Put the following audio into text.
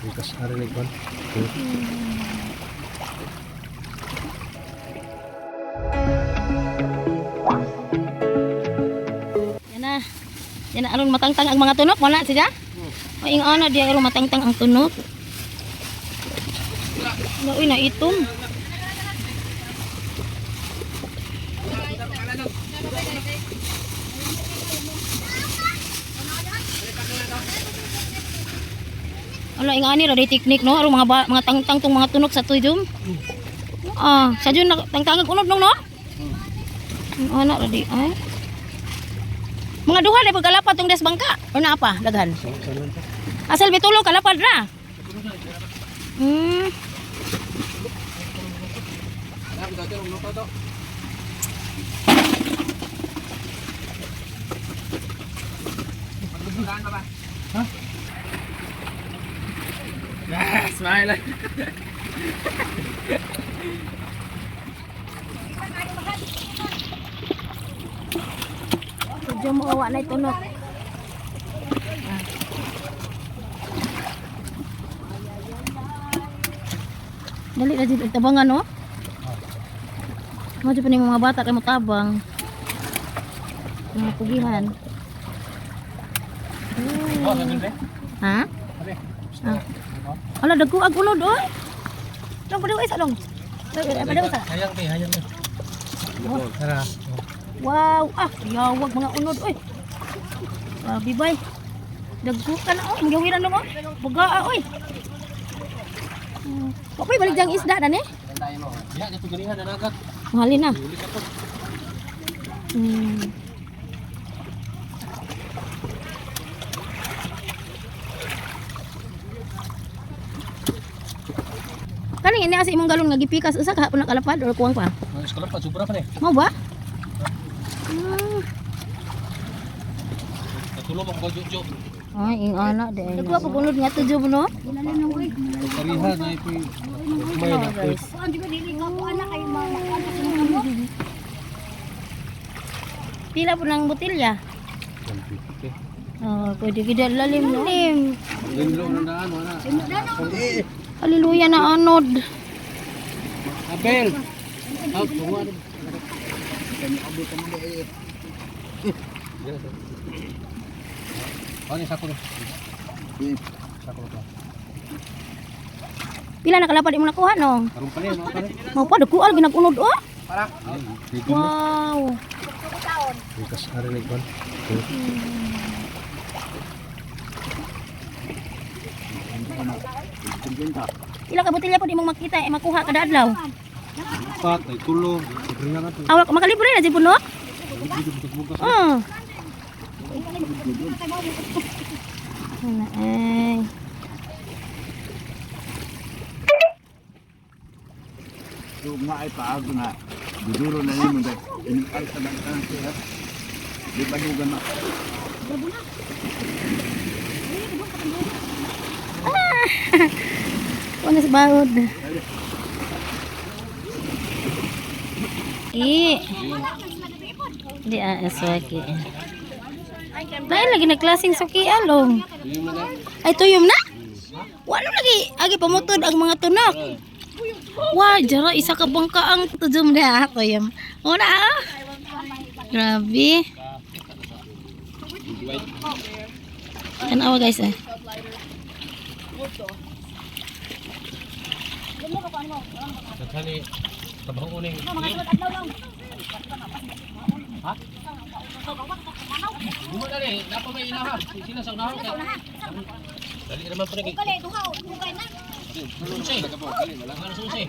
Bukas hari ni kon. Yan na. Yan na aron matangtang ang mga tunok wala siya. O ing ana dia aron matangtang ang tunok. Uy na itom. Ala ing ani ra day teknik no aron mga tangtang tong mga tunok sa tuyom. Ah, sa jud tangtangag unod nong no? Ana ra di ay. Mga duha na pagkalapad tong des bangka. O na apa? Daghan. Asal bitulo kalapad ra. Smile. Medyo mo awa na tunok. Dali na dito tabangan no? Medyo pa ni mga bata kay mo tabang. Mga pugihan. Ha? Ah. Ala dagko ag unod oy. Dong padaw isa dong. Padaw isa. Hayang ni. Tara. Wow, yawag mga unod oy. Grabe bay. Dagko ka na oh, magawiran dong oh. Bugaa oy. Kapoy balik jang isda na ni. Ya, dito ganihan na agad. Mahalin na. Kani ini asa imong galon nga gipikas usa ka hapon nakalapad or kuwang pa? Mas kalapad sobra pa ni. Mau ba? Katulong ang bagyo. Ay, ing ana de. Dagko pa bunod nga tujo mo no? Parihan na ito. May na ito. Pila po ng botilya? Oh, pwede gida lalim no? Lalim. Limlo na daan wala. Haleluya na anod. Abel. Out tunga. Kami abot ka mo eh. Ano sako no? Sako to. Pila na kalapad imong nakuha no? Karon pa ni mo pa. Mao pa dagko al ginagunod oh. Para. Wow. Bukas hari ni kon. Pila ka botilya po di mong makita makuha kada adlaw. Pat ay tulo. Sobra na to. Awak makalibre na jud no? Oh. Ana ay. So nga ay paag nga duduro na nimo dai ini ay sadang siya di badugan na Ano sa bahod? Di aswaki. Dahil lagi nagklaseng suki along. Ay tuyom na? Wala lagi agi pamutod ang mga tunak. Wah, jara isa ka bangka ang tujum na tuyom. Una ah. Grabe. Tanawa guys eh. Sakali tabang uning. Ha? Duma dali, dapat may inaha. Sila sa unahan kay. Dali naman pa nagi. Kale duhaw, bugay na. Susi. Wala susi.